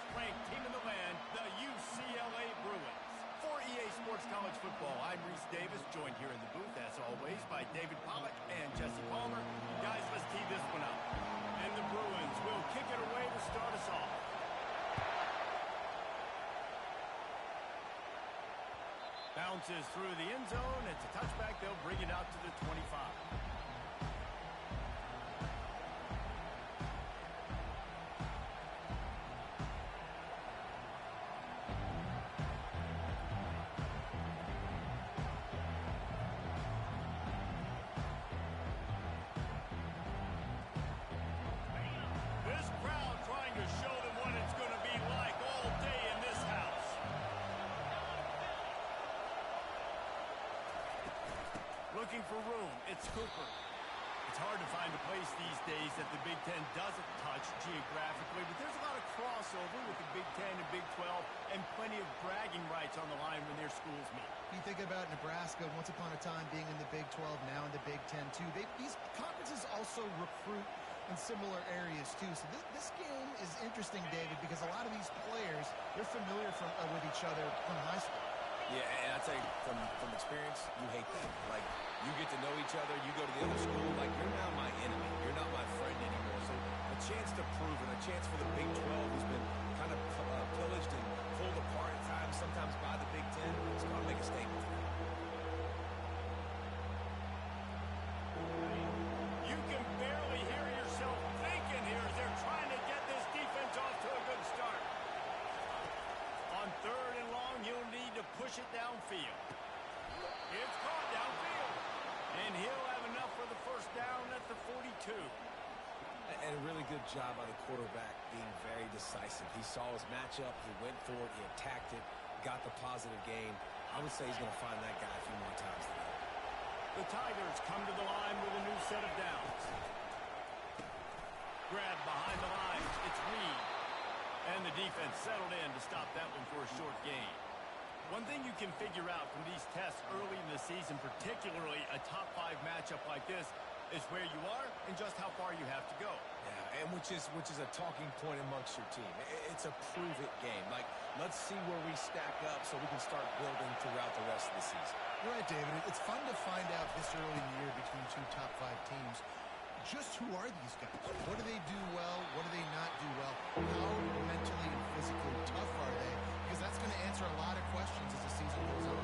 fourth-ranked team in the land, the UCLA Bruins. For EA Sports College Football, I'm Reese Davis, joined here in the booth, as always, by David Pollack and Jesse Palmer. Guys, let's tee this one up. And the Bruins will kick it away to start us off. Bounces through the end zone. It's a touchback. They'll bring it out to the 25. Looking for room, it's Cooper. It's hard to find a place these days that the Big Ten doesn't touch geographically, but there's a lot of crossover with the Big Ten and Big 12 and plenty of bragging rights on the line when their schools meet. You think about Nebraska, once upon a time being in the Big 12, now in the Big 10 too. These conferences also recruit in similar areas too. So this game is interesting, David, because a lot of these players, they're familiar with each other from high school. Yeah, and I tell you, from experience, you hate that. Like, you get to know each other, you go to the other school, like, you're now my enemy. You're not my friend anymore. So a chance to prove it, a chance for the Big 12, who's been kind of pillaged and pulled apart at times, sometimes by the Big 10, it's going to make a statement for them. You can barely hear yourself thinking here as they're trying to get this defense off to a good start. On third and long, he'll need to push it downfield. It's caught downfield. And he'll have enough for the first down at the 42. And a really good job by the quarterback being very decisive. He saw his matchup, he went for it, he attacked it, got the positive gain. I would say he's going to find that guy a few more times today. The Tigers come to the line with a new set of downs. Grab behind the lines. It's Reed. And the defense settled in to stop that one for a short gain. One thing you can figure out from these tests early in the season, particularly a top-5 matchup like this, is where you are and just how far you have to go. Yeah, and which is a talking point amongst your team. It's a prove-it game. Like, let's see where we stack up so we can start building throughout the rest of the season. You're right, David. It's fun to find out this early in the year between two top-5 teams. Just who are these guys? What do they do well? What do they not do well? How mentally and physically tough are they? Because that's going to answer a lot of questions as the season goes on.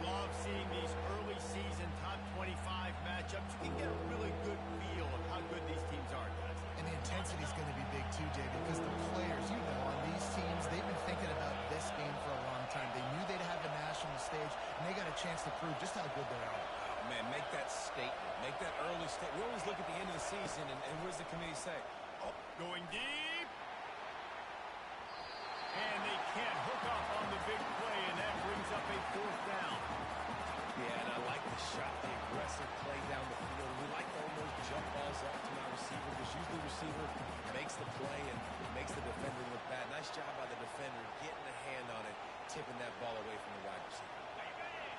Love seeing these early season top 25 matchups. You can get a really good feel of how good these teams are, guys. And the intensity is going to be big too, David, because the players, on these teams, they've been thinking about this game for a long time. They knew they'd have the national stage, and they got a chance to prove just how good they are. Man, make that statement. Make that early statement. We always look at the end of the season, and what does the committee say? Oh, going deep. And they can't hook up on the big play, and that brings up a fourth down. Yeah, and I like the shot, the aggressive play down the field. We like all those jump balls up to my receiver, because usually the receiver makes the play and makes the defender look bad. Nice job by the defender getting a hand on it, tipping that ball away from the wide receiver.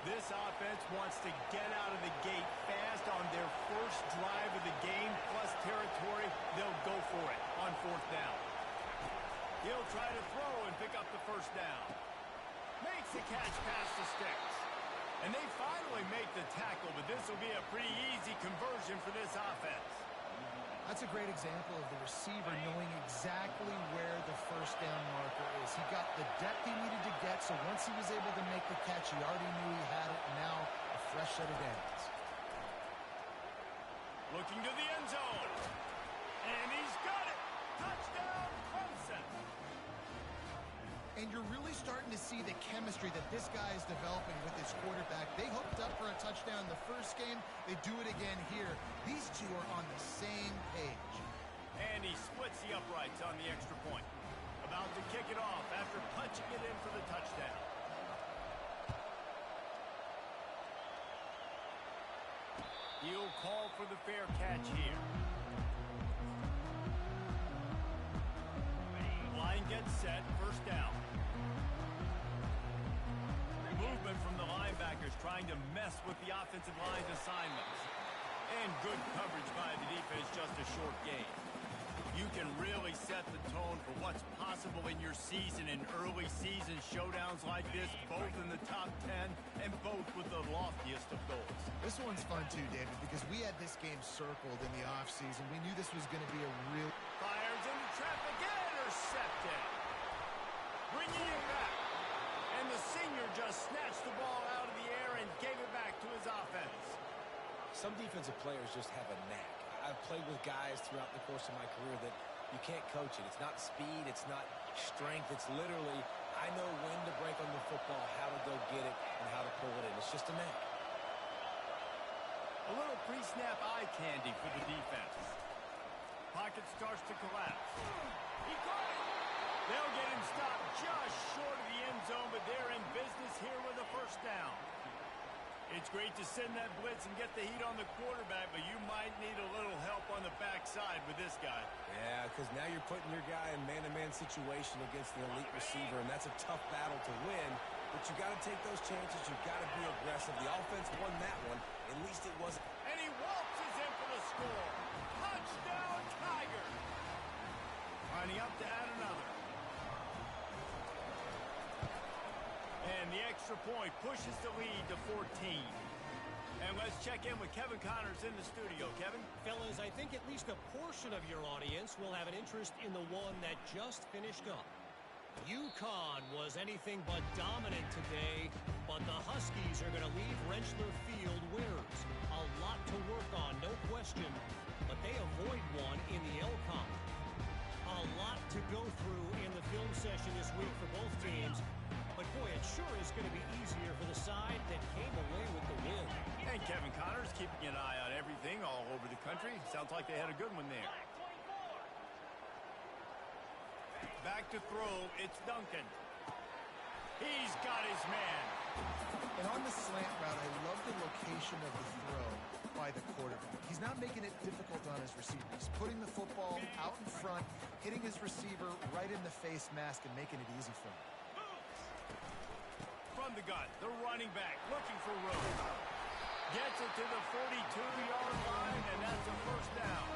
This offense wants to get out of the gate fast on their first drive of the game, plus territory. They'll go for it on fourth down. He'll try to throw and pick up the first down. Makes the catch past the sticks. And they finally make the tackle, but this will be a pretty easy conversion for this offense. That's a great example of the receiver knowing exactly where the first down marker is. He got the depth he needed to get, so once he was able to make the catch, he already knew he had it. Now, a fresh set of downs. Looking to the end zone. And he's got it. Touchdown, Clemson. And you're really starting to see the chemistry that this guy is developing with his quarterback. They hooked up for a touchdown the first game. They do it again here. These two are on the same page. And he splits the uprights on the extra point. About to kick it off after punching it in for the touchdown. He'll call for the fair catch here. Line gets set, first down. Movement from the linebackers trying to mess with the offensive line's assignments. And good coverage by the defense, just a short gain. You can really set the tone for what's possible in your season in early season showdowns like this, both in the top 10 and both with the loftiest of goals. This one's fun too, David, because we had this game circled in the offseason. We knew this was going to be a real... Fires into traffic, intercepted. Bringing it back. And the senior just snatched the ball out of the air and gave it back to his offense. Some defensive players just have a knack. I've played with guys throughout the course of my career that you can't coach it. It's not speed. It's not strength. It's literally, I know when to break on the football, how to go get it, and how to pull it in. It's just a knack. A little pre-snap eye candy for the defense. Pocket starts to collapse. He caught it. They'll get him stopped just short of the end zone, but they're in business here with a first down. It's great to send that blitz and get the heat on the quarterback, but you might need a little help on the backside with this guy. Yeah, because now you're putting your guy in man-to-man situation against an elite receiver, and that's a tough battle to win, but you got to take those chances. You've got to be aggressive. The offense won that one. At least it wasn't. And he waltzes in for the score. Touchdown, Tiger. Lining up to add another. And the extra point pushes the lead to 14. And let's check in with Kevin Connors in the studio. Kevin? Fellas, I think at least a portion of your audience will have an interest in the one that just finished up. UConn was anything but dominant today, but the Huskies are going to leave Rentschler Field winners. A lot to work on, no question, but they avoid one in the LCON. A lot to go through in the film session this week for both teams. But, boy, it sure is going to be easier for the side that came away with the win. And Kevin Connors keeping an eye on everything all over the country. Sounds like they had a good one there. Back to throw, it's Duncan. He's got his man. And on the slant route, I love the location of the throw by the quarterback. He's not making it difficult on his receiver. He's putting the football out in front, hitting his receiver right in the face mask and making it easy for him. From the gun, the running back looking for room. Gets it to the 42-yard line, and that's a first down.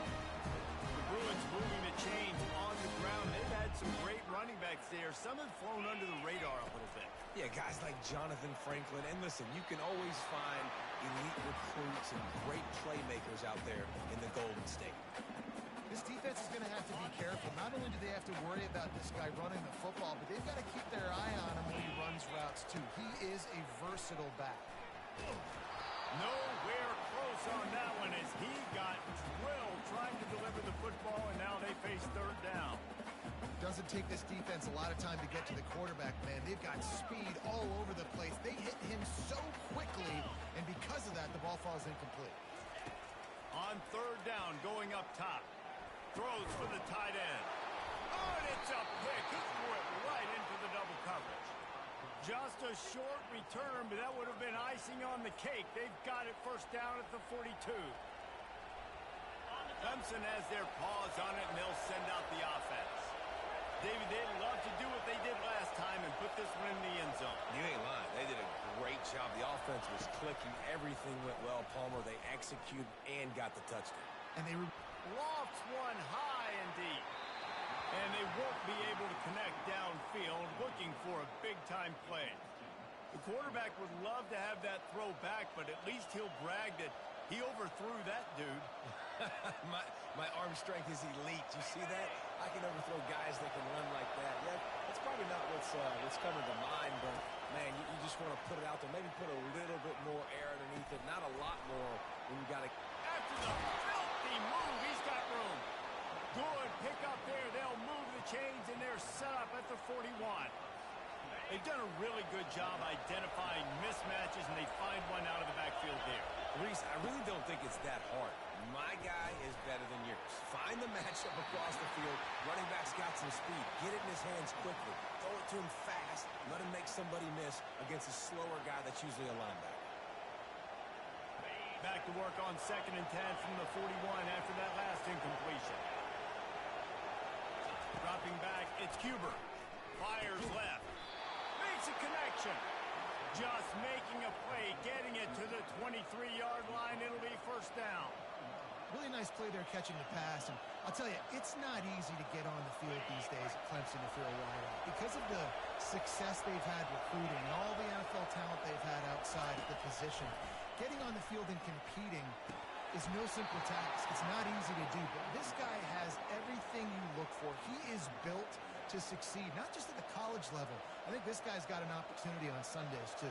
The Bruins moving the chains on the ground. They've had some great running backs there. Some have flown under the radar a little bit. Yeah, guys like Jonathan Franklin. And listen, you can always find elite recruits and great playmakers out there in the Golden State. This defense is going to have to be careful. Not only do they have to worry about this guy running the football, but they've got to keep their eye on him when he runs routes, too. He is a versatile back. Nowhere close on that one as he got drilled trying to deliver the football, and now they face third down. Doesn't take this defense a lot of time to get to the quarterback, man. They've got speed all over the place. They hit him so quickly, and because of that, the ball falls incomplete. On third down, going up top. Throws for the tight end. Oh, and it's a pick. He threw it right into the double coverage. Just a short return, but that would have been icing on the cake. They've got it first down at the 42. Clemson has their paws on it, and they'll send out the offense. David, they'd love to do what they did last time and put this one in the end zone. You ain't lying. They did a great job. The offense was clicking. Everything went well, Palmer. They executed and got the touchdown. And they Lofts one high and deep. And they won't be able to connect downfield, looking for a big-time play. The quarterback would love to have that throw back, but at least he'll brag that he overthrew that dude. my arm strength is elite. You see that? I can overthrow guys that can run like that. Yeah, that's probably not what's coming to mind, but, man, you just want to put it out there. Maybe put a little bit more air underneath it. Not a lot more when you got to... After the filthy move, he's got room. Good pick up there. They'll move the chains, and they're set up at the 41. They've done a really good job identifying mismatches, and they find one out of the backfield there. Reese, I really don't think it's that hard. My guy is better than yours. Find the matchup across the field. Running back's got some speed. Get it in his hands quickly. Throw it to him fast. Let him make somebody miss against a slower guy that's usually a linebacker. Back to work on 2nd and 10 from the 41 after that last incompletion. Dropping back, it's Cuber. Fires left. Makes a connection. Just making a play, getting it to the 23-yard line. It'll be first down. Really nice play there catching the pass. And I'll tell you, it's not easy to get on the field these days at Clemson if you're a wideout. Because of the success they've had recruiting and all the NFL talent they've had outside of the position, getting on the field and competing is no simple task. It's not easy to do, but this guy has everything you look for. He is built to succeed, not just at the college level. I think this guy's got an opportunity on Sundays, too.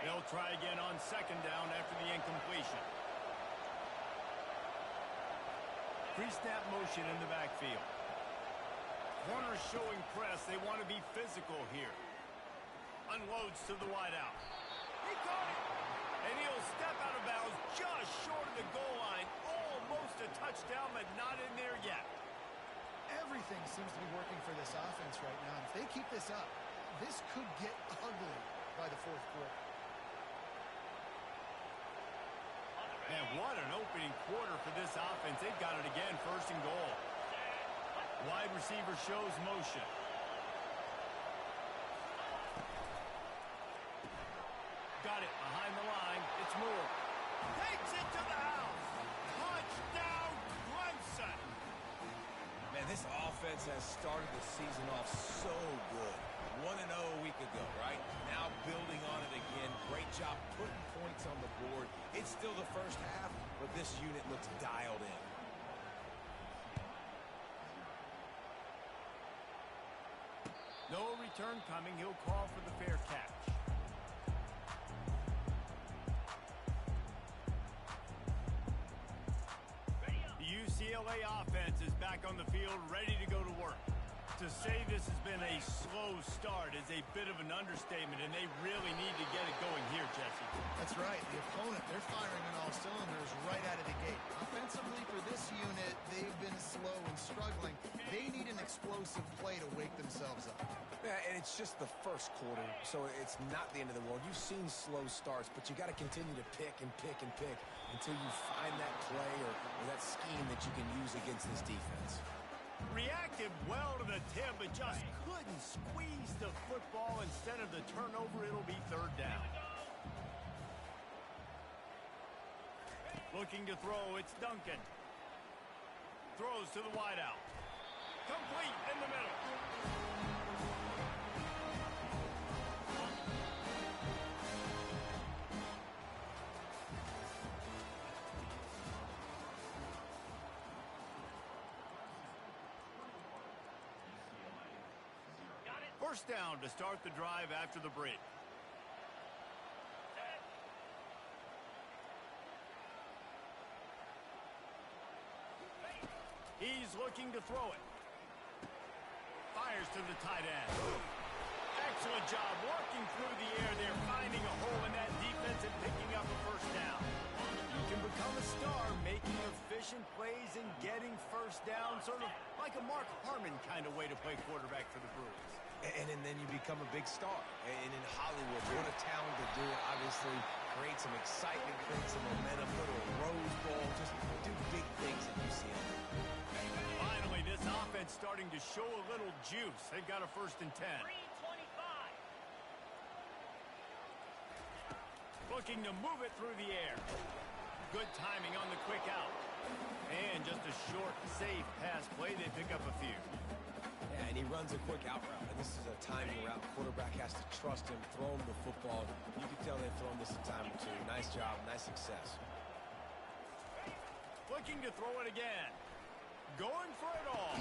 They'll try again on second down after the incompletion. Pre-snap motion in the backfield. Corner showing press. They want to be physical here. Unloads to the wideout. He caught it. And he'll step out of bounds just short of the goal line. Almost a touchdown, but not in there yet. Everything seems to be working for this offense right now. And if they keep this up, this could get ugly by the fourth quarter. And what an opening quarter for this offense. They've got it again, first and goal. Wide receiver shows motion. Got it behind the line. It's Moore. Takes it to the house. Touchdown, Clemson. Man, this offense has started the season off so good. 1-0 a week ago, right? Now building on it again. Great job putting points on the board. It's still the first half, but this unit looks dialed in. No return coming. He'll call for the fair catch. The UCLA offense is back on the field, ready to go to work. To say this has been a slow start is a bit of an understatement, and they really need to get it going here, Jesse. That's right. The opponent, they're firing on all cylinders right out of the gate. Offensively for this unit, they've been slow and struggling. They need an explosive play to wake themselves up. Yeah, and it's just the first quarter, so it's not the end of the world. You've seen slow starts, but you got to continue to pick and pick and pick until you find that play or that scheme that you can use against this defense. Reacted well to the tip, but just couldn't squeeze the football. Instead of the turnover, it'll be third down. Looking to throw, it's Duncan. Throws to the wideout. Complete in the middle. First down to start the drive after the break. He's looking to throw it. Fires to the tight end. Excellent job working through the air there, finding a hole in that defense and picking up a first down. You can become a star making efficient plays and getting first down, sort of like a Mark Harmon kind of way to play quarterback for the Brewers. And then you become a big star. And in Hollywood, what a talent to do it. Obviously, create some excitement, create some momentum, go to a Rose Bowl, just do big things at UCLA. Finally, this offense starting to show a little juice. They've got a 1st and 10. 3:25. Looking to move it through the air. Good timing on the quick out. And just a short, safe pass play. They pick up a few. Yeah, and he runs a quick out route. And this is a timing route. Quarterback has to trust him, throw him the football. You can tell they've thrown this a time or two. Nice job, nice success. Looking to throw it again. Going for it all.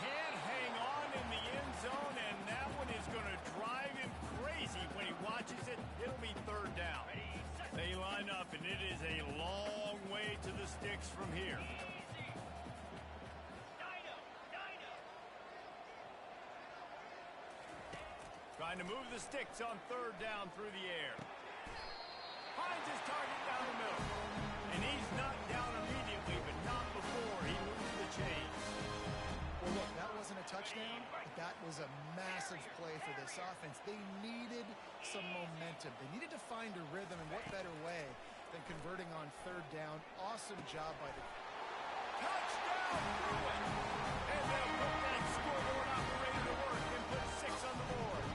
Can't hang on in the end zone, and that one is going to drive him crazy when he watches it. It'll be third down. They line up, and it is a long way to the sticks from here. Trying to move the sticks on third down through the air. Finds his target down the middle. And he's knocked down immediately, but not before he moves the chains. Well, look, that wasn't a touchdown, but that was a massive play for this offense. They needed some momentum. They needed to find a rhythm, and what better way than converting on third down. Awesome job by the... Touchdown! And they'll put that scoreboard operator to work and put 6 on the board.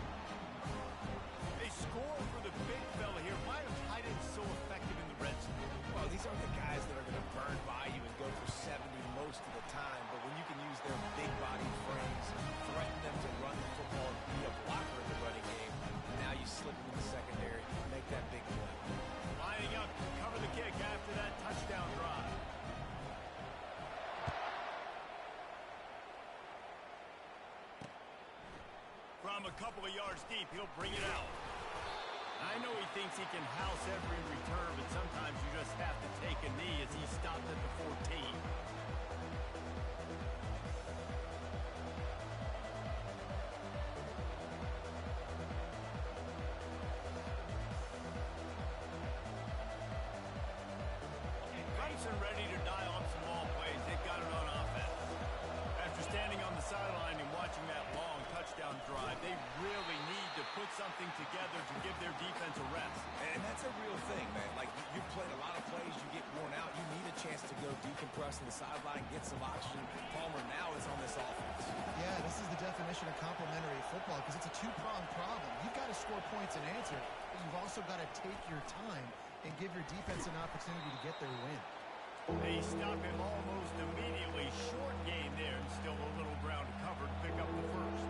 They score for the big fella here. Why are tight ends so effective in the red zone? them a couple of yards deep. He'll bring it out. I know he thinks he can house every return, but sometimes you just have to take a knee as he stopped at the 14. Clemson ready to dial up some ball plays. They've got it on offense. After standing on the sideline and watching that long touchdown drive, they really need to put something together to give their defense a rest. And that's a real thing, man. Like, you've played a lot of plays, you get worn out, you need a chance to go decompress on the sideline, get some oxygen. Palmer now is on this offense. Yeah, this is the definition of complementary football because it's a two-pronged problem. You've got to score points and answer, but you've also got to take your time and give your defense an opportunity to get their win. They stop him almost immediately. Short game there, and still a little ground to cover to pick up the first.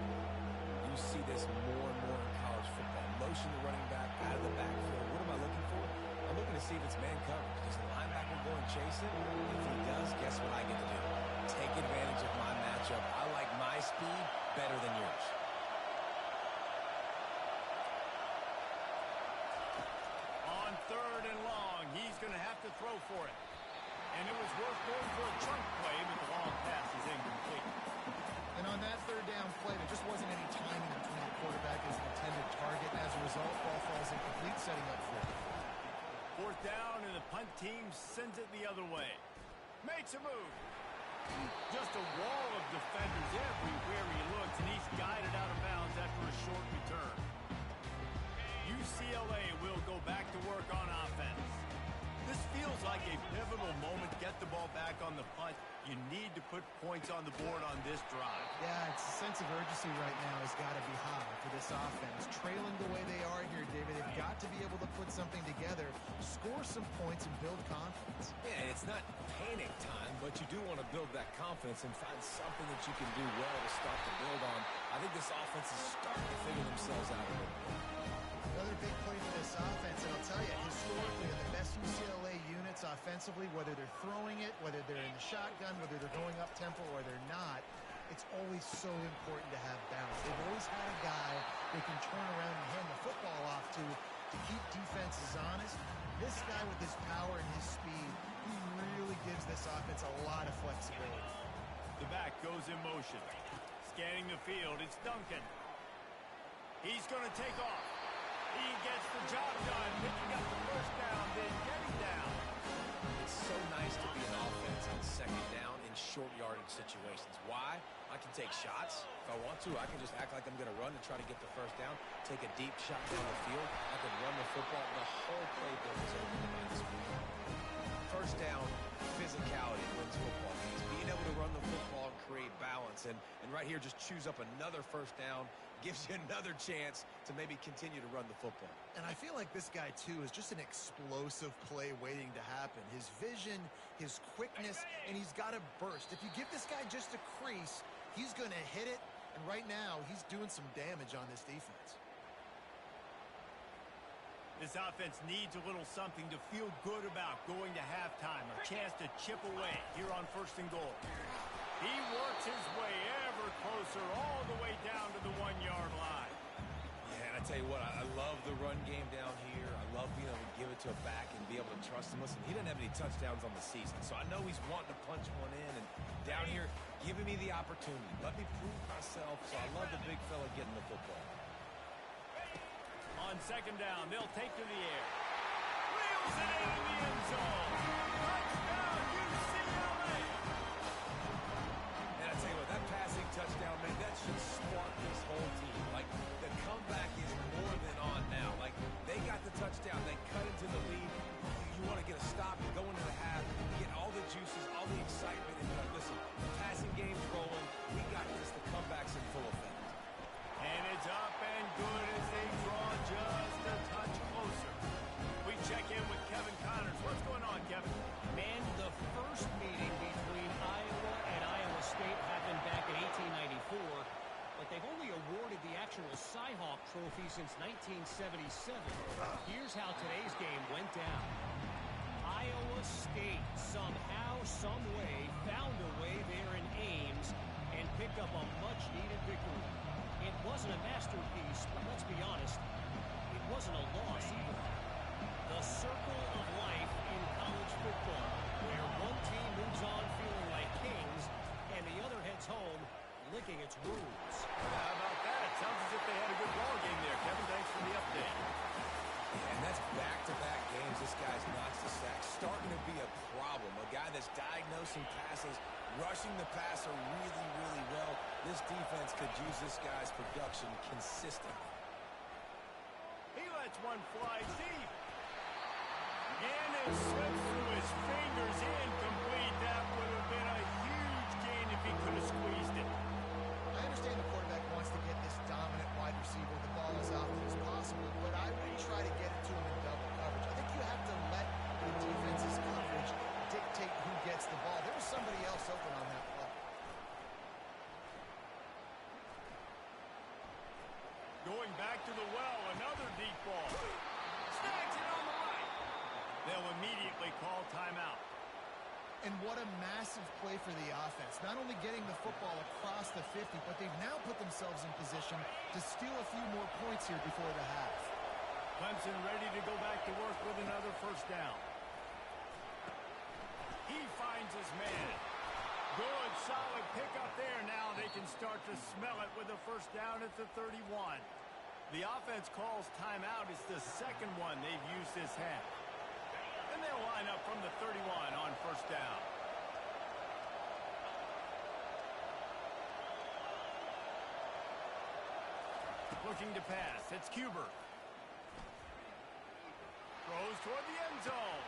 You see this more and more in college football. Motion the running back out of the backfield. What am I looking for? I'm looking to see if it's man coverage. Does the linebacker go and chase it? If he does, guess what I get to do? Take advantage of my matchup. I like my speed better than yours. On 3rd and long, he's going to have to throw for it. And it was worth going for a chunk play, but the long pass is incomplete. And on that 3rd down play, there just wasn't any timing between the quarterback and his intended target. And as a result, ball falls incomplete, setting up for it. 4th down, and the punt team sends it the other way. Makes a move. Just a wall of defenders everywhere he looks, and he's guided out of bounds after a short return. UCLA will go back to work on offense. This feels like a pivotal moment. Get the ball back on the punt. You need to put points on the board on this drive. Yeah, it's a sense of urgency right now has got to be high for this offense. Trailing the way they are here, David, they've got to be able to put something together, score some points, and build confidence. Yeah, it's not panic time, but you do want to build that confidence and find something that you can do well to start to build on. I think this offense is starting to figure themselves out a little bit. Another big play for this offense, and I'll tell you, historically, the best UCLA units offensively, whether they're throwing it, whether they're in the shotgun, whether they're going up tempo or they're not, it's always so important to have balance. They've always had a guy they can turn around and hand the football off to keep defenses honest. This guy with his power and his speed, he really gives this offense a lot of flexibility. The back goes in motion. Scanning the field, it's Duncan. He's going to take off. He gets the job done, picking up the first down, then getting down. It's so nice to be an offense on 2nd down in short yardage situations. Why? I can take shots. If I want to, I can just act like I'm going to run and try to get the first down, take a deep shot down the field. I can run the football. The whole playbook is open to my disposal. 1st down, physicality wins football games. Being able to run the football and create balance. And right here, just choose up another 1st down. Gives you another chance to maybe continue to run the football. And I feel like this guy, too, is just an explosive play waiting to happen. His vision, his quickness, and he's got to burst. If you give this guy just a crease, he's going to hit it. And right now, he's doing some damage on this defense. This offense needs a little something to feel good about going to halftime. A chance to chip away here on 1st and goal. He works his way ever closer all the way down to the 1-yard line. Yeah, and I tell you what, I love the run game down here. I love being able to give it to a back and be able to trust him. Listen, he doesn't have any touchdowns on the season, so I know he's wanting to punch one in. And down here, giving me the opportunity. Let me prove myself, so I love the big fella getting the football. On 2nd down, they'll take to the air. Reels it in the end zone. Touchdown, UCLA! And I tell you what, that passing touchdown, man, that should spark this whole team. Like, the comeback is more than on now. Like, they got the touchdown. They cut into the lead. You want to get a stop and go into the half, get all the juices, all the excitement. And listen, the passing game's rolling. We got this. The comeback's in full effect. And it's up and good as they draw just a touch closer. We check in with Kevin Connors. What's going on, Kevin? Man, the first meeting between Iowa and Iowa State happened back in 1894, but they've only awarded the actual Cy-Hawk Trophy since 1977. Here's how today's game went down. Iowa State somehow, some way, found a way there in Ames and picked up a much-needed victory. It wasn't a master rethinking its rules. How about that? It sounds as if they had a good ball game there. Kevin, thanks for the update. And that's back-to-back games this guy's notched the sack. Starting to be a problem. A guy that's diagnosing passes, rushing the passer really, really well. This defense could use this guy's production consistently. He lets one fly deep. And it slips through his fingers, incomplete. That would have been a huge gain if he could have squeezed it. I understand the quarterback wants to get this dominant wide receiver the ball as often as possible, but I wouldn't try to get it to him in double coverage. I think you have to let the defense's coverage dictate who gets the ball. There was somebody else open on that play. Going back to the well, another deep ball. Snags it on the right. They'll immediately call timeout. And what a massive play for the offense. Not only getting the football across the 50, but they've now put themselves in position to steal a few more points here before the half. Clemson ready to go back to work with another first down. He finds his man. Good, solid pickup there. Now they can start to smell it with a first down at the 31. The offense calls timeout. It's the second one they've used this half. And they'll line up from the 31 on first down. Looking to pass. It's Cuber. Throws toward the end zone.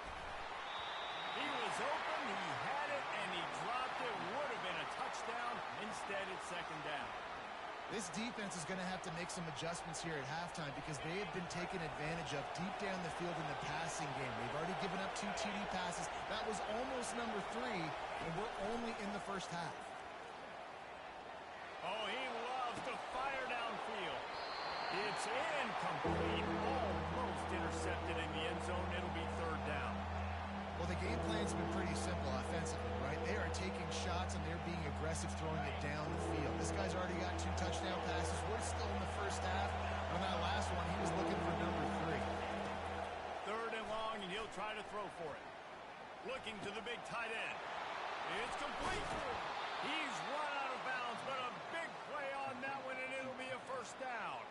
He was open, he had it, and he dropped it. Would have been a touchdown. Instead, it's second down. This defense is going to have to make some adjustments here at halftime because they have been taken advantage of deep down the field in the passing game. They've already given up 2 TD passes. That was almost number 3, and we're only in the first half. Oh, he loves to fire downfield. It's incomplete. Almost intercepted in the end zone. It'll be third down. Well, the game plan's been pretty simple offensively, right? They are taking shots, and they're being aggressive throwing it down the field. This guy's already got 2 touchdown passes. We're still in the first half. On that last one, he was looking for number 3. Third and long, and he'll try to throw for it. Looking to the big tight end. It's complete. He's run out of bounds, but a big play on that one, and it'll be a first down.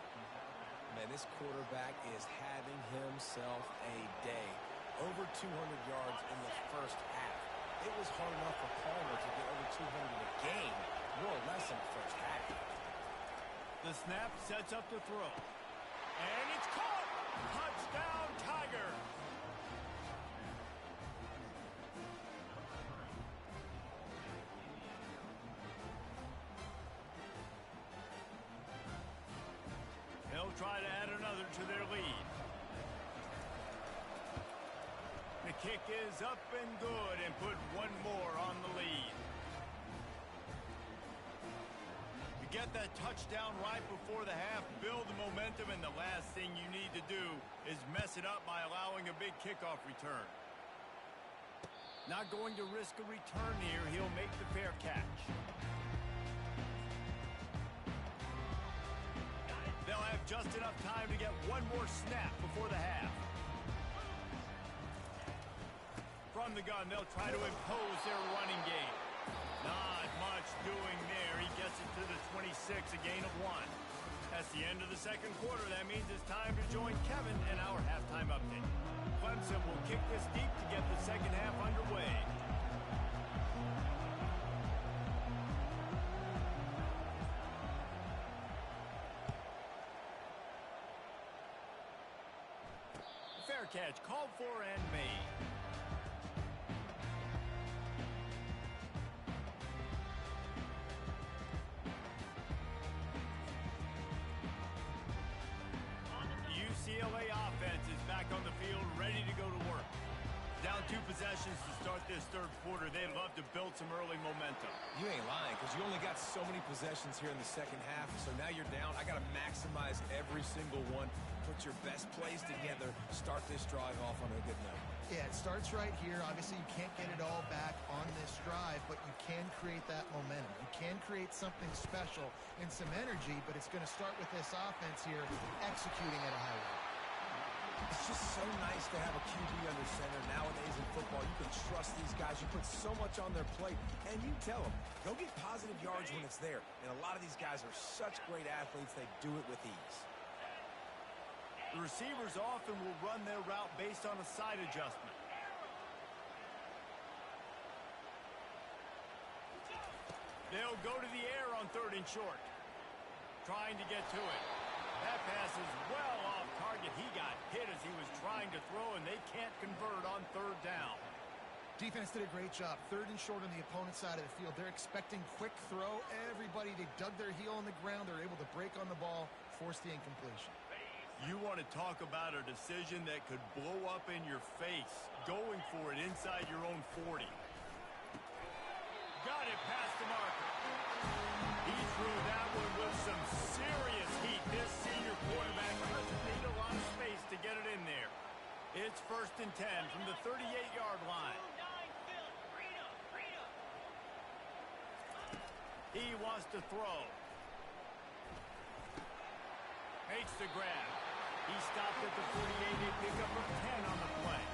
Man, this quarterback is having himself a day. Over 200 yards in the first half. It was hard enough for Palmer to get over 200 a game, more or less in the first half. The snap sets up the throw. And it's caught! Touchdown, Tiger! They'll try to add another to their lead. The kick is up and good and put one more on the lead. To get that touchdown right before the half, build the momentum, and the last thing you need to do is mess it up by allowing a big kickoff return. Not going to risk a return here. He'll make the fair catch. They'll have just enough time to get one more snap before the half. From the gun, they'll try to impose their running game. Not much doing there. He gets it to the 26, a gain of 1. That's the end of the second quarter. That means it's time to join Kevin in our halftime update. Clemson will kick this deep to get the second half underway. Fair catch called for and made. UCLA offense is back on the field, ready to go to work. Down 2 possessions to start this third quarter. They'd love to build some early momentum. You ain't lying, because you only got so many possessions here in the second half, so now you're down. I got to maximize every single one. Put your best plays together. Start this drive off on a good note. Yeah, it starts right here. Obviously, you can't get it all back on this drive, but you can create that momentum. You can create something special and some energy, but it's going to start with this offense here executing at a high level. It's just so nice to have a QB under center. Nowadays in football, you can trust these guys. You put so much on their plate, and you tell them, go get positive yards when it's there. And a lot of these guys are such great athletes, they do it with ease. The receivers often will run their route based on a side adjustment. They'll go to the air on 3rd and short. Trying to get to it. That pass is well off target. He got hit as he was trying to throw, and they can't convert on 3rd down. Defense did a great job. 3rd and short on the opponent's side of the field. They're expecting quick throw. Everybody, they dug their heel on the ground. They're able to break on the ball, force the incompletion. You want to talk about a decision that could blow up in your face. Going for it inside your own 40. Got it past the marker. He threw that one with some serious heat. This senior quarterback doesn't need a lot of space to get it in there. It's 1st and 10 from the 38-yard line. He wants to throw. Makes the grab. He stopped at the 48. They pick up a 10 on the play.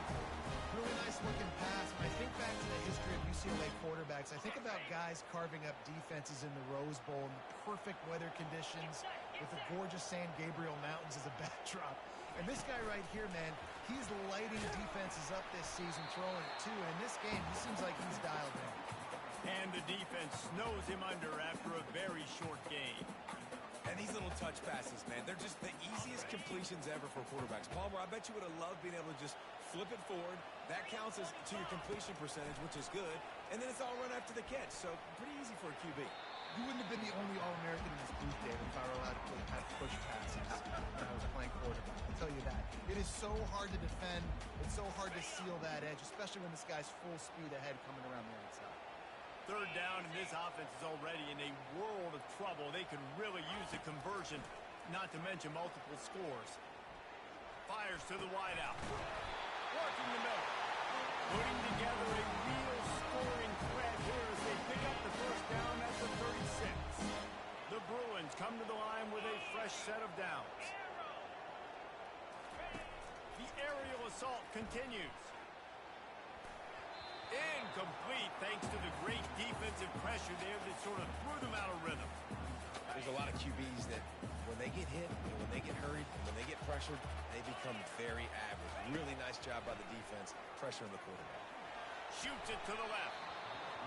Really nice looking pass. When I think back to the history of UCLA quarterbacks, I think about guys carving up defenses in the Rose Bowl in the perfect weather conditions with the gorgeous San Gabriel Mountains as a backdrop. And this guy right here, man, he's lighting defenses up this season, throwing it too. And in this game, he seems like he's dialed in. And the defense snows him under after a very short game. And these little touch passes, man, they're just the easiest completions ever for quarterbacks. Palmer, I bet you would have loved being able to just flip it forward. That counts as to your completion percentage, which is good. And then it's all run after the catch. So pretty easy for a QB. You wouldn't have been the only All-American in this booth, David, if I were allowed to have push passes when I was playing quarterback. I'll tell you that. It is so hard to defend. It's so hard to seal that edge, especially when this guy's full speed ahead coming around the outside. 3rd down, and this offense is already in a world of trouble. They could really use a conversion, not to mention multiple scores. Fires to the wideout. Working the middle. Putting together a real scoring threat here as they pick up the 1st down at the 36. The Bruins come to the line with a fresh set of downs. The aerial assault continues. Incomplete thanks to the great defensive pressure there that sort of threw them out of rhythm. There's a lot of QBs that when they get hit, and when they get hurried, and when they get pressured, they become very average. Really nice job by the defense pressuring the quarterback. Shoots it to the left.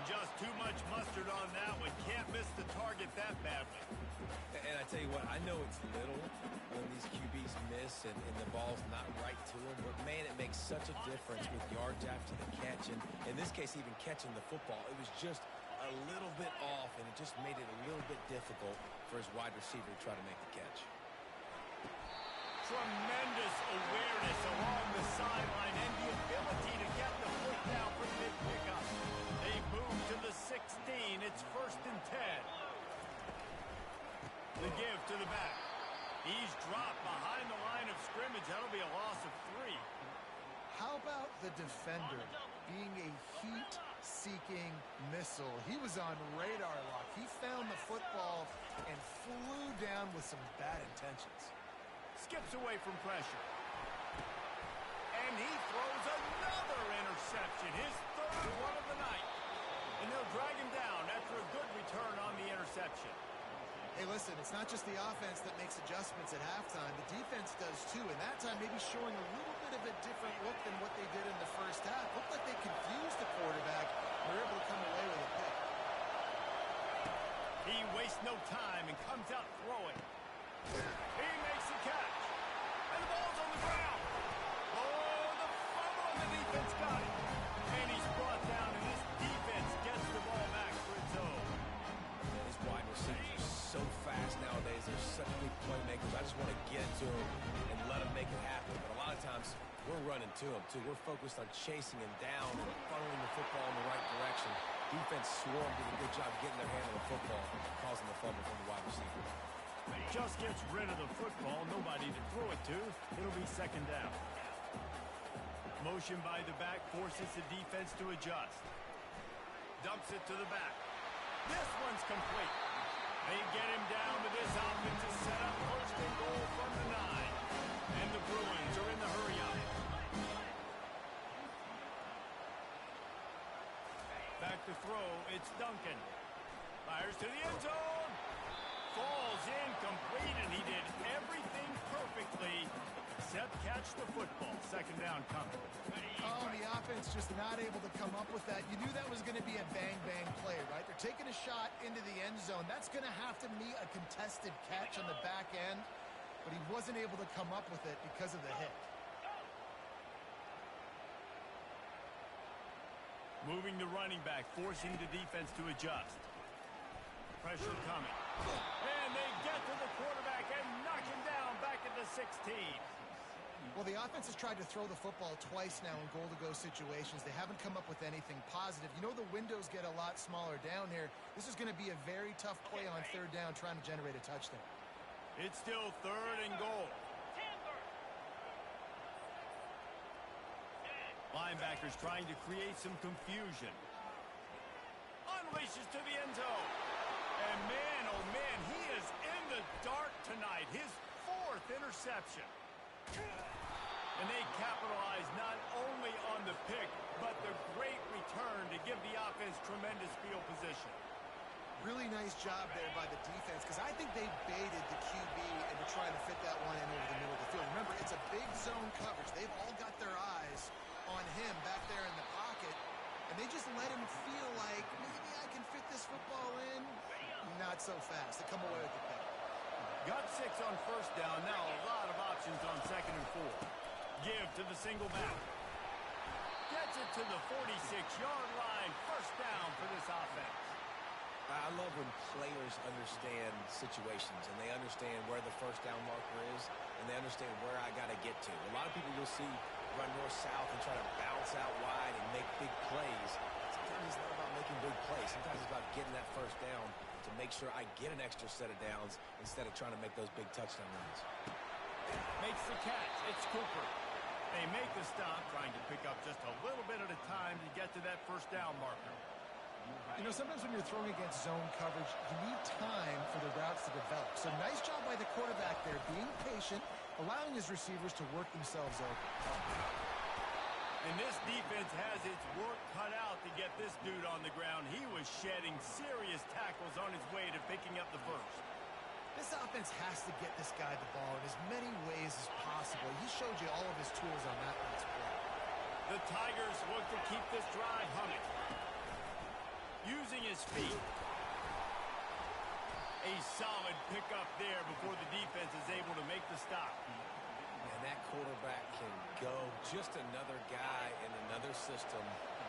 Just too much mustard on that one. Can't miss the target that badly. And I tell you what, I know it's little when these QBs miss and the ball's not right to them, but man, it makes such a difference with yards after the catch. And in this case, even catching the football, it was just a little bit off, and it just made it a little bit difficult for his wide receiver to try to make the catch. Tremendous awareness along the sideline and the ability to get the foot down for mid-pickup. They move to the 16. It's 1st and 10. The give to the back. He's dropped behind the line of scrimmage. That'll be a loss of 3. How about the defender being a heat-seeking missile? He was on radar lock. He found the football and flew down with some bad intentions. Skips away from pressure. And he throws another interception. His 3rd one of the night. And they'll drag him down after a good return on the interception. Hey, listen, it's not just the offense that makes adjustments at halftime. The defense does too, and that time maybe showing a little bit of a different look than what they did in the first half. Looked like they confused the quarterback and were able to come away with a pick. He wastes no time and comes out throwing. He makes the catch. And the ball's on the ground. Oh, the fumble, and the defense got it. And he's brought down, and this defense gets the ball back for its own. These wide receivers are so fast nowadays. They're such big playmakers. I just want to get to them and let them make it happen. But a lot of times, we're running to them, too. We're focused on chasing him down and funneling the football in the right direction. Defense swarmed, did a good job getting their hand on the football, causing the fumble from the wide receiver. Just gets rid of the football. Nobody to throw it to. It'll be 2nd down. Motion by the back forces the defense to adjust. Dumps it to the back. This one's complete. They get him down, but this offense is set up 1st and goal from the 9. And the Bruins are in the hurry-up. Back to throw, it's Duncan. Fires to the end zone. Falls incomplete, and he did everything perfectly except catch the football. Second down coming. Oh, the offense just not able to come up with that. You knew that was going to be a bang-bang play, right? They're taking a shot into the end zone. That's going to have to be a contested catch on the back end, but he wasn't able to come up with it because of the hit. Moving the running back, forcing the defense to adjust. Pressure coming. And they get to the quarterback and knock him down back at the 16. Well, the offense has tried to throw the football twice now in goal-to-go situations. They haven't come up with anything positive. You know the windows get a lot smaller down here. This is going to be a very tough play on third down trying to generate a touchdown. It's still third and goal. Linebackers trying to create some confusion. Unleashes to the end zone. And man, oh man, he is in the dark tonight. His fourth interception. And they capitalize not only on the pick, but the great return to give the offense tremendous field position. Really nice job there by the defense, because I think they baited the QB into trying to fit that one in over the middle of the field. Remember, it's a big zone coverage. They've all got their eyes on him back there in the pocket, and they just let him feel like, maybe I can fit this football in. Not so fast. They come away with the pick. Got 6 on first down. Now a lot of options on second and 4. Give to the single back. Gets it to the 46-yard line. First down for this offense. I love when players understand situations and they understand where the first down marker is and they understand where I got to get to. A lot of people you'll see run north-south and try to bounce out wide and make big plays. Sometimes it's not about making big plays. Sometimes it's about getting that first down to make sure I get an extra set of downs instead of trying to make those big touchdown runs. Makes the catch. It's Cooper. They make the stop, trying to pick up just a little bit at a time to get to that first down marker. You know, sometimes when you're throwing against zone coverage, you need time for the routes to develop. So nice job by the quarterback there, being patient, allowing his receivers to work themselves open. And this defense has its work cut out to get this dude on the ground. He was shedding serious tackles on his way to picking up the first. This offense has to get this guy the ball in as many ways as possible. He showed you all of his tools on that last play. The Tigers look to keep this drive humming. Using his feet. A solid pickup there before the defense is able to make the stop. And that quarterback can go. Just another guy in another system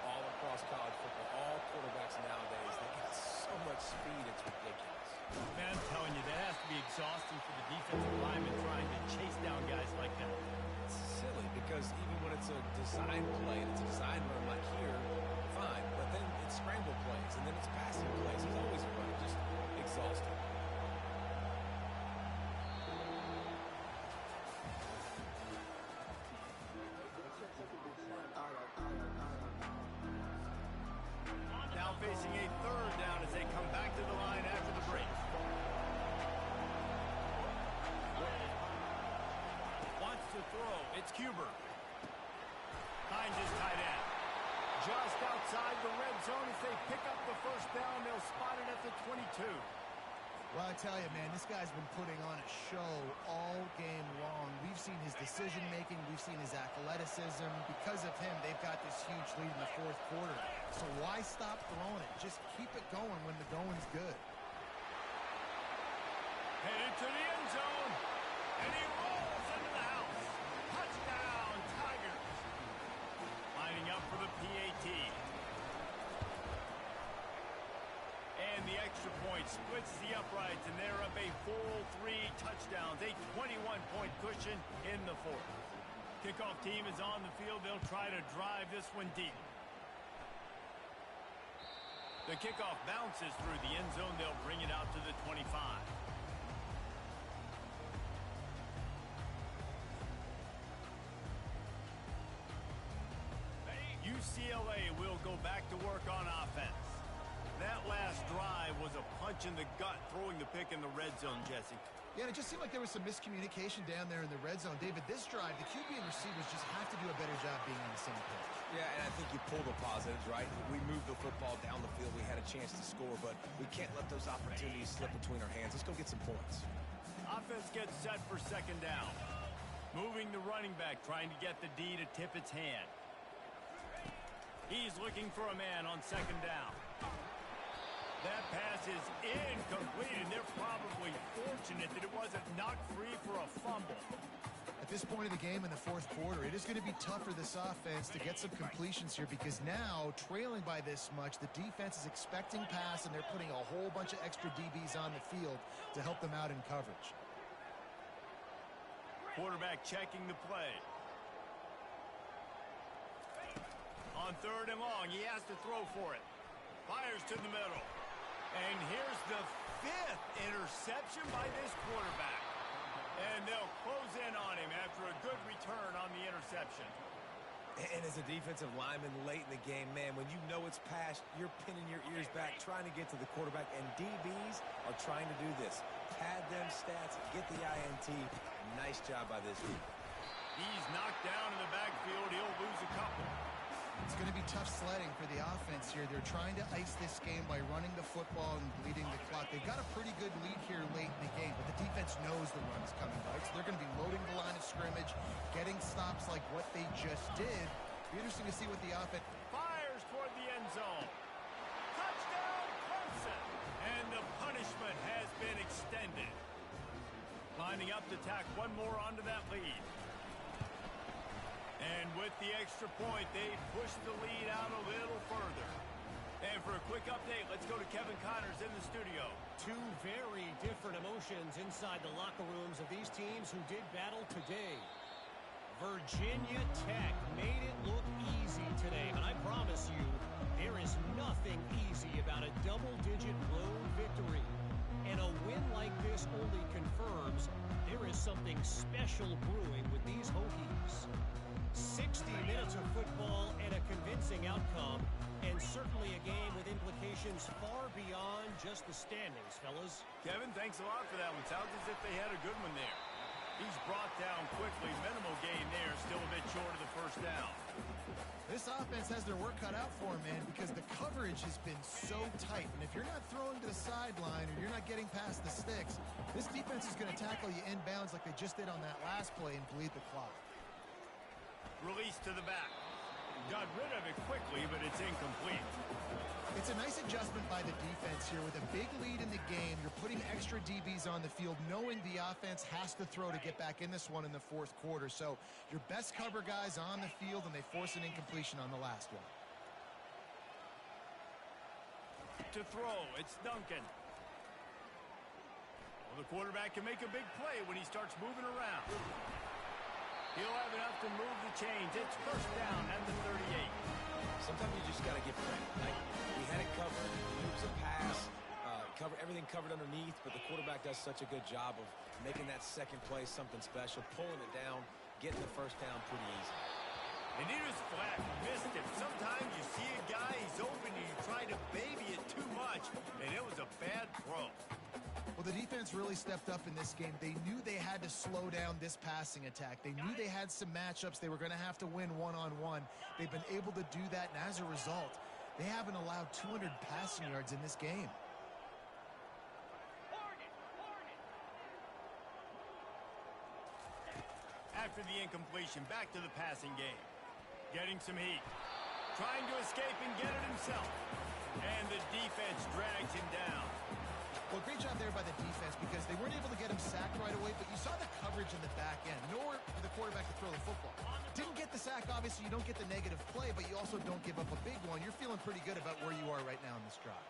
all across college football. All quarterbacks nowadays, they got so much speed, it's ridiculous. Man, I'm telling you, that has to be exhausting for the defensive lineman trying to chase down guys like that. It's silly because even when it's a design play and it's a design run like here, fine. But then it's scramble plays and then it's passing plays. He's always running, just exhausting. Now facing a third down as they come back to the line after the break. Wants to throw. It's Cuber. Finds his tight end. Just outside the red zone as they pick up the first down. They'll spot it at the 22. Well, I tell you, man, this guy's been putting on a show all game long. We've seen his decision-making. We've seen his athleticism. Because of him, they've got this huge lead in the fourth quarter. So why stop throwing it? Just keep it going when the going's good. Headed to the end zone. And he rolls into the house. Touchdown, Tigers. Lining up for the PAT. And the extra point splits the uprights, and they're up a full 3 touchdowns, a 21-point cushion in the fourth. Kickoff team is on the field. They'll try to drive this one deep. The kickoff bounces through the end zone. They'll bring it out to the 25. UCLA will go back to work on offense. That last drive was a punch in the gut, throwing the pick in the red zone, Jesse. Yeah, and it just seemed like there was some miscommunication down there in the red zone. David, this drive, the QB and receivers just have to do a better job being on the same page. Yeah, and I think you pull the positives, right? We moved the football down the field. We had a chance to score, but we can't let those opportunities slip between our hands. Let's go get some points. Offense gets set for second down. Moving the running back, trying to get the D to tip its hand. He's looking for a man on second down. That pass is incomplete, and they're probably fortunate that it wasn't knocked free for a fumble. At this point of the game in the fourth quarter, it is going to be tough for this offense to get some completions here because now, trailing by this much, the defense is expecting pass, and they're putting a whole bunch of extra DBs on the field to help them out in coverage. Quarterback checking the play. On third and long, he has to throw for it. Fires to the middle. And here's the 5th interception by this quarterback. And they'll close in on him after a good return on the interception. And as a defensive lineman late in the game, man, when you know it's passed, you're pinning your ears back, trying to get to the quarterback. And DBs are trying to do this. Pad them stats, get the INT. Nice job by this team. He's knocked down in the backfield. He'll lose a couple. It's going to be tough sledding for the offense here. They're trying to ice this game by running the football and bleeding the clock. They've got a pretty good lead here late in the game, but the defense knows the run is coming, right? So they're going to be loading the line of scrimmage, getting stops like what they just did. Be interesting to see what the offense... Fires toward the end zone. Touchdown, Clemson. And the punishment has been extended. Lining up to tack one more onto that lead. And with the extra point, they push the lead out a little further. And for a quick update, let's go to Kevin Connors in the studio. Two very different emotions inside the locker rooms of these teams who did battle today. Virginia Tech made it look easy today, but I promise you, there is nothing easy about a double-digit road victory. And a win like this only confirms there is something special brewing with these Hokies. 60 minutes of football and a convincing outcome, and certainly a game with implications far beyond just the standings, fellas. Kevin, thanks a lot for that one. Sounds as if they had a good one there. He's brought down quickly. Minimal gain there, still a bit short of the first down. This offense has their work cut out for them, man, because the coverage has been so tight. And if you're not throwing to the sideline or you're not getting past the sticks, this defense is going to tackle you inbounds like they just did on that last play and bleed the clock. Release to the back. Got rid of it quickly, but it's incomplete. It's a nice adjustment by the defense here. With a big lead in the game, you're putting extra DBs on the field, knowing the offense has to throw to get back in this one in the fourth quarter. So your best cover guys on the field, and they force an incompletion on the last one. To throw, it's Duncan. Well, the quarterback can make a big play when he starts moving around. He'll have enough to move the chains. It's first down at the 38. Sometimes you just got to give credit. Like, we had it covered, moves a pass, everything covered underneath, but the quarterback does such a good job of making that second play something special, pulling it down, getting the first down pretty easy. And he was flat, missed him. Sometimes you see a guy, he's open, and you try to baby it too much, and it was a bad throw. Well, the defense really stepped up in this game. They knew they had to slow down this passing attack. They knew they had some matchups they were going to have to win one-on-one. They've been able to do that, and as a result, they haven't allowed 200 passing yards in this game. After the incompletion, back to the passing game. Getting some heat. Trying to escape and get it himself. And the defense drags him down. Well, great job there by the defense because they weren't able to get him sacked right away, but you saw the coverage in the back end. Nowhere for the quarterback to throw the football. Didn't get the sack, obviously you don't get the negative play, but you also don't give up a big one. You're feeling pretty good about where you are right now in this drive.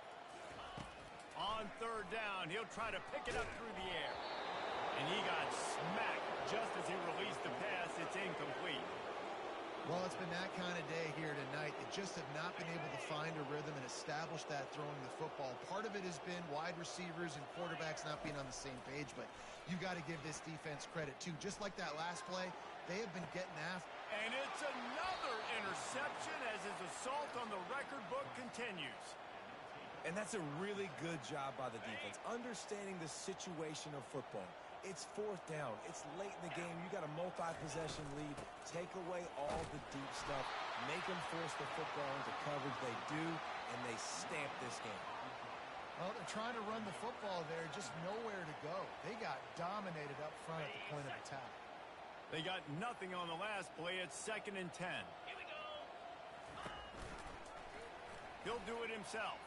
On third down, he'll try to pick it up through the air. And he got smacked just as he released the pass. It's incomplete. Well, it's been that kind of day here tonight. They just have not been able to find a rhythm and establish that throwing the football. Part of it has been wide receivers and quarterbacks not being on the same page, but you got to give this defense credit too. Just like that last play, they have been getting after. And it's another interception as his assault on the record book continues. And that's a really good job by the defense, understanding the situation of football. It's fourth down. It's late in the game. You got a multi-possession lead. Take away all the deep stuff. Make them force the football into coverage. They do, and they stamp this game. Well, they're trying to run the football there, just nowhere to go. They got dominated up front at the point of attack. They got nothing on the last play. It's 2nd and 10. Here we go. He'll do it himself.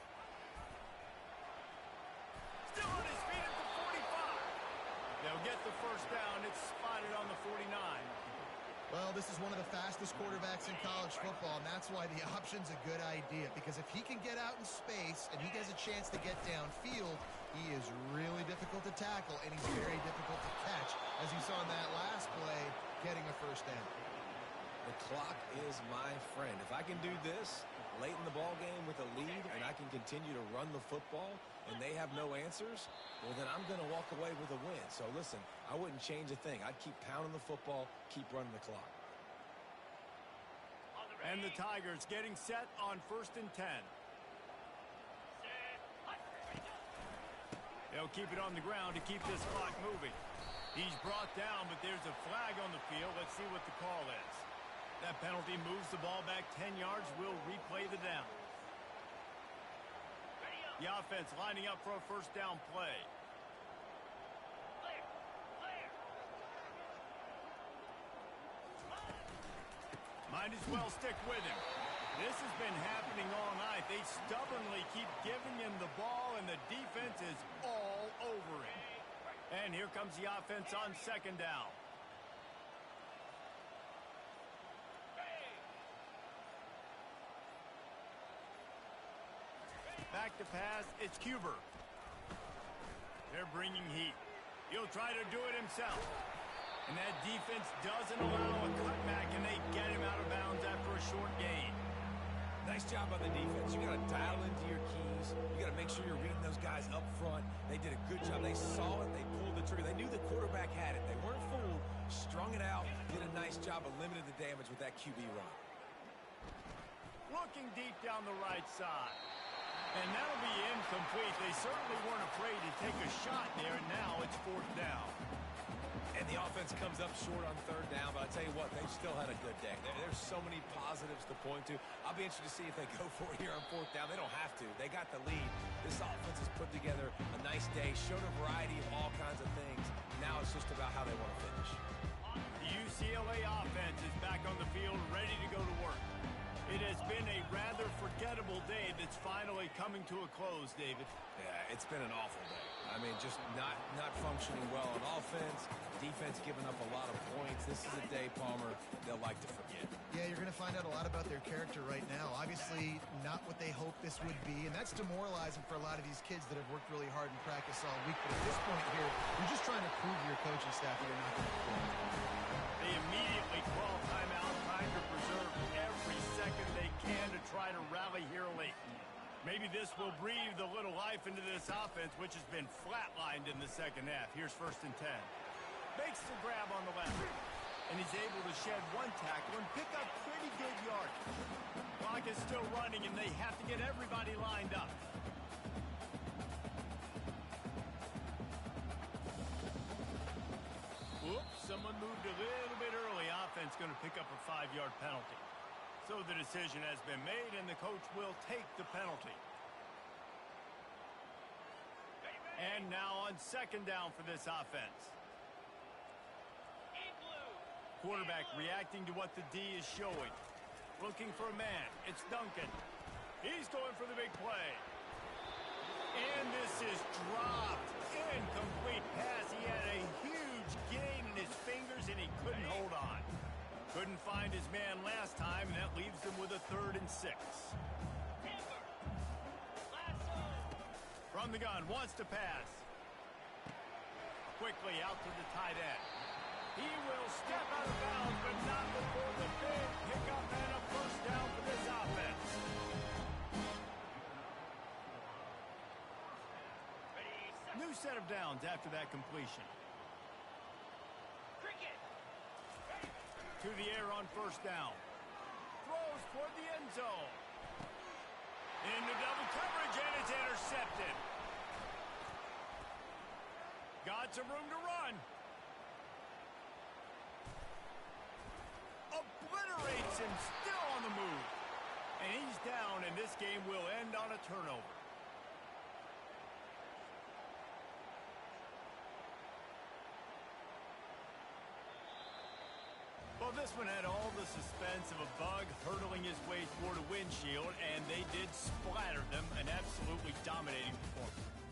Still on his feet at the 45. They'll get the first down. It's spotted on the 49. Well, this is one of the fastest quarterbacks in college football, and that's why the option's a good idea. Because if he can get out in space and he gets a chance to get downfield, he is really difficult to tackle, and he's very difficult to catch, as you saw in that last play, getting a first down. The clock is my friend. If I can do this late in the ball game with a lead and I can continue to run the football and they have no answers, well, then I'm going to walk away with a win. So, listen, I wouldn't change a thing. I'd keep pounding the football, keep running the clock. And the Tigers getting set on 1st and 10. They'll keep it on the ground to keep this clock moving. He's brought down, but there's a flag on the field. Let's see what the call is. That penalty moves the ball back 10 yards. We'll replay the down. The offense lining up for a first down play. Might as well stick with him. This has been happening all night. They stubbornly keep giving him the ball, and the defense is all over him. And here comes the offense on 2nd down. Back to pass, it's Cuber. They're bringing heat. He'll try to do it himself. And that defense doesn't allow a cutback, and they get him out of bounds after a short gain. Nice job on the defense. You got to dial into your keys. You got to make sure you're reading those guys up front. They did a good job. They saw it. They pulled the trigger. They knew the quarterback had it. They weren't fooled. Strung it out. Did a nice job of limiting the damage with that QB run. Looking deep down the right side. And that'll be incomplete. They certainly weren't afraid to take a shot there, and now it's 4th down. And the offense comes up short on 3rd down, but I tell you what, they still had a good day. There's so many positives to point to. I'll be interested to see if they go for it here on 4th down. They don't have to. They got the lead. This offense has put together a nice day, showed a variety of all kinds of things. Now it's just about how they want to finish. The UCLA offense is back on the field, ready to go to work. It has been a rather forgettable day that's finally coming to a close, David. Yeah, it's been an awful day. I mean, just not functioning well on offense. Defense giving up a lot of points. This is a day, Palmer, they'll like to forget. Yeah, you're going to find out a lot about their character right now. Obviously, not what they hoped this would be, and that's demoralizing for a lot of these kids that have worked really hard in practice all week. But at this point here, you're just trying to prove to your coaching staff that you're not going to quit. They immediately call timeout, trying to preserve every second they can to try to rally here late. Maybe this will breathe a little life into this offense, which has been flatlined in the 2nd half. Here's 1st and 10. Makes the grab on the left. And he's able to shed one tackle and pick up pretty good yardage. Clock is still running, and they have to get everybody lined up. Oops, someone moved a little bit early. Offense going to pick up a 5-yard penalty. So the decision has been made, and the coach will take the penalty. And now on 2nd down for this offense. Quarterback reacting to what the D is showing. Looking for a man. It's Duncan. He's going for the big play. And this is dropped. Incomplete pass. He had a huge gain in his fingers, and he couldn't hold on. Couldn't find his man last time, and that leaves him with a 3rd and 6. From the gun, wants to pass. Quickly out to the tight end. He will step out of bounds, but not before the big pickup and a first down for this offense. New set of downs after that completion. To the air on 1st down. Throws toward the end zone. Into double coverage, and it's intercepted. Got got some room to run. Obliterates him, still on the move. And he's down, and this game will end on a turnover. Well, this one had all the suspense of a bug hurtling his way toward a windshield, and they did splatter them. An absolutely dominating performance.